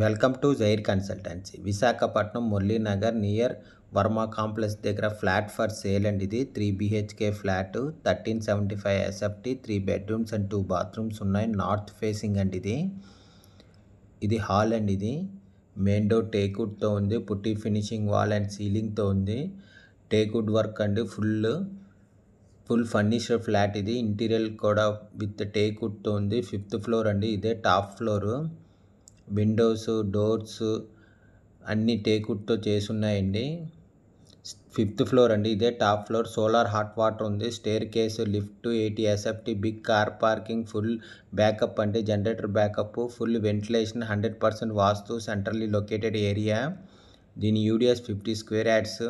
Welcome to Jair consultancy. Visakhapatnam Murali Nagar near Varma complex దగ్గర flat for sale అండి. ఇది 3 BHK flat 1375 SFT 3 bedrooms and 2 bathrooms ఉన్నాయి. North facing అండి. ఇది హాల్ అండి. ఇది మెయిన్ డోర్ టేక్వుడ్తో ఉంది. పుట్టి ఫినిషింగ్ వాల్ అండ్ సీలింగ్తో ఉంది. టేక్వుడ్ వర్క్ అండి. ఫుల్ ఫర్నిచర్ ఫ్లాట్ ఇది. ఇంటీరియర్ కూడా విత్ టేక్వుడ్తో ఉంది. 5th ఫ్లోర్ అండి. ఇదే టాప్ ఫ్లోరు. విండోస్ డోర్స్ అన్నీ టేక్వుడ్తో చేసున్నాయండి. 5th ఫ్లోర్ అండి. ఇదే top floor. Solar hot water ఉంది. Staircase lift 80 SFT big car parking full backup అంటే generator backup full ventilation 100% vastu centrally located area. దీని యూడిఎస్ 50 స్క్వేర్ యార్డ్స్.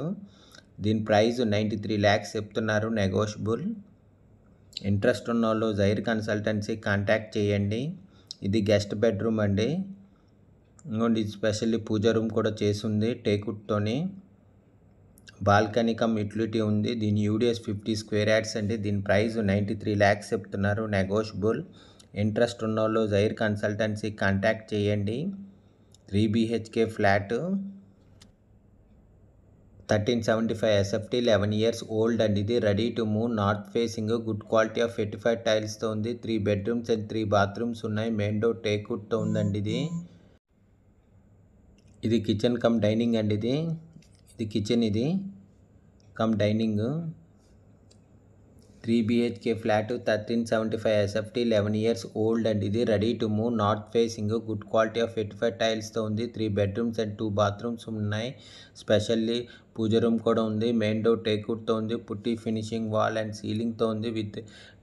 దీని ప్రైస్ 93 lakhs చెప్తున్నారు. Negotiable. Interest ఉన్న వాళ్ళు జైర్ కన్సల్టెన్సీ కాంటాక్ట్ చేయండి. ఇది guest bedroom అండి. ఇంకోండి స్పెషల్లీ పూజ రూమ్ కూడా చేసుంది టేక్వుడ్తోని. బాల్కనీ కమ్ యూటిలిటీ ఉంది. దీని యూడిఎస్ 50 స్క్వేర్ యార్డ్స్ అండి. దీని ప్రైస్ 93 lakhs చెప్తున్నారు. నెగోషియబుల్. ఇంట్రెస్ట్ ఉన్న వాళ్ళు జైర్ కన్సల్టెన్సీ కాంటాక్ట్ చేయండి. 3 BHK flat 1375 SFT 11 years old అండి. ఇది ready to move north facing good quality of 85 టైల్స్తో ఉంది. 3 బెడ్రూమ్స్ అండ్ 3 బాత్రూమ్స్ ఉన్నాయి. మెయిన్ డోర్ టేక్వుడ్తో ఉందండి. ఇది కిచెన్ కమ్ డైనింగ్ అండి. ఇది kitchen cum dining. 3 BHK flat 1375 SFT 11 years old అండి. ఇది ready to move north facing good quality of 85 టైల్స్తో ఉంది. 3 బెడ్రూమ్స్ అండ్ 2 బాత్రూమ్స్ ఉన్నాయి. స్పెషల్లీ పూజ రూమ్ కూడా ఉంది. మెయిన్ డోర్ టేక్వుడ్తో ఉంది. పుట్టి ఫినిషింగ్ వాల్ అండ్ సీలింగ్తో ఉంది. విత్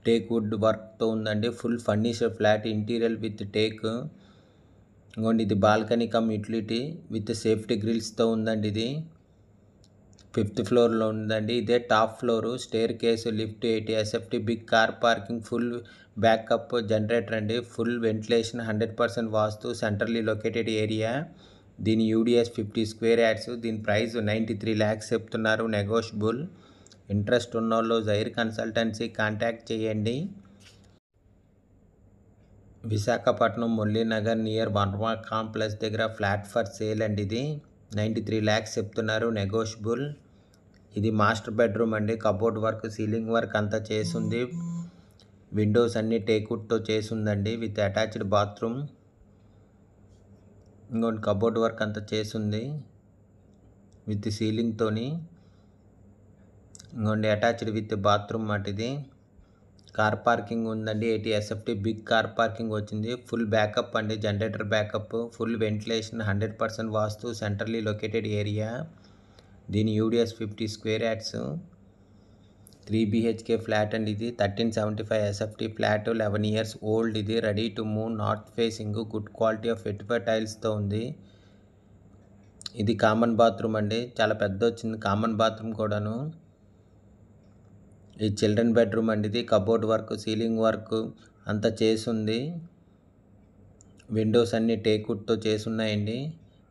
టేక్వుడ్ వర్క్తో ఉందండి. Full furniture flat interior with teak. ఇంకోండి ఇది balcony cum utility with safety గ్రిల్స్తో ఉందండి. ఇది 5th ఫ్లోర్లో ఉందండి. ఇదే top floor. Staircase lift 80 SFT big car parking full backup generator అండి. Full ventilation 100% vastu centrally located area. దీని యూడిఎస్ 50 స్క్వేర్ యార్డ్స్. దీని ప్రైస్ 93 lakhs చెప్తున్నారు. నెగోషియబుల్. ఇంట్రెస్ట్ ఉన్న వాళ్ళు జైర్ కన్సల్టెన్సీ కాంటాక్ట్ చేయండి. విశాఖపట్నం మురళీ నగర్ నియర్ వర్మ కాంప్లెక్స్ దగ్గర ఫ్లాట్ ఫర్ సేల్ అండి. ఇది 93 lakhs చెప్తున్నారు. నెగోషియబుల్. ఇది మాస్టర్ బెడ్రూమ్ అండి. కబోర్డ్ వర్క్ సీలింగ్ వర్క్ అంతా చేసుంది. విండోస్ అన్నీ టేక్వుడ్తో చేసుందండి. With attached bathroom. ఇంకోటి కబోర్డ్ వర్క్ అంతా చేసుంది విత్ సీలింగ్తోని. ఇంకోండి అటాచ్డ్ విత్ బాత్రూమ్ ఇది. కార్ పార్కింగ్ ఉందండి. 80 SFT బిగ్ కార్ పార్కింగ్ వచ్చింది. ఫుల్ బ్యాకప్ అండి. Generator backup full ventilation 100% vastu centrally located area. దీని UDS 50 square yards. 3 BHK flat అండి. ఇది 1375 SFT ఫ్లాట్ 11 years ఓల్డ్. ఇది ready to move north facing good quality of 85 టైల్స్తో ఉంది. ఇది కామన్ బాత్రూమ్ అండి. చాలా పెద్ద వచ్చింది కామన్ బాత్రూమ్ కూడాను. ఈ చిల్డ్రన్ బెడ్రూమ్ అండి. ఇది కబోర్డ్ వర్క్ సీలింగ్ వర్క్ అంతా చేసుంది. విండోస్ అన్నీ టేక్వుడ్తో చేసున్నాయండి.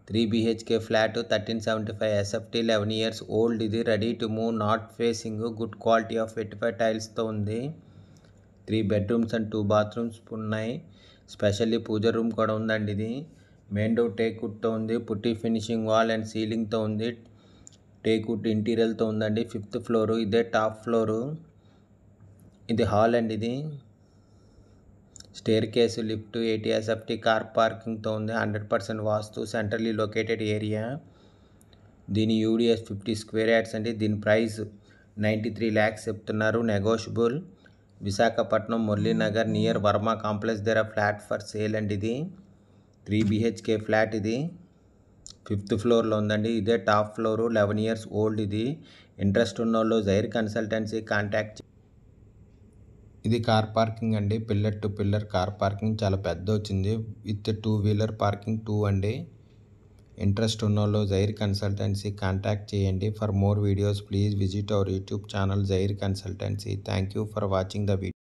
3 BHK flat 1375 SFT 11 years old. ఇది ready to move north facing good quality of 85 టైల్స్తో ఉంది. 3 బెడ్రూమ్స్ అండ్ 2 బాత్రూమ్స్ ఉన్నాయి. స్పెషల్లీ పూజ రూమ్ కూడా ఉందండి. ఇది మెయిన్ డోర్ టేక్వుడ్తో ఉంది. పుట్టి ఫినిషింగ్ వాల్ అండ్ సీలింగ్తో ఉంది. టేక్వుడ్ ఇంటీరియర్తో ఉందండి. 5th floor. ఇదే టాప్ ఫ్లోరు. ఇది హాల్ అండి. ఇది staircase lift 80 SFT car పార్కింగ్తో ఉంది. 100% వాస్తు సెంట్రల్లీ లొకేటెడ్ ఏరియా. దీని యూడిఎస్ 50 స్క్వేర్ యార్డ్స్ అండి. దీని ప్రైస్ 93 lakhs చెప్తున్నారు. Negotiable. Visakhapatnam Murali Nagar near Varma complex దగ్గర ఫ్లాట్ ఫర్ సేల్ అండి. ఇది 3 BHK ఫ్లాట్. ఇది 5th ఫ్లోర్లో ఉందండి. ఇదే టాప్ ఫ్లోరు. 11 years old. ఇది ఇంట్రెస్ట్ ఉన్న వాళ్ళు జైర్ కన్సల్టెన్సీ కాంటాక్ట్. ఇది కార్ పార్కింగ్ అండి. Pillar to pillar car parking చాలా పెద్ద వచ్చింది. విత్ 2 వీలర్ పార్కింగ్ 2 అండి. ఇంట్రెస్ట్ ఉన్న వాళ్ళు జైర్ కన్సల్టెన్సీ కాంటాక్ట్ చేయండి. For more videos please visit our YouTube channel Jair consultancy. Thank you for watching the video.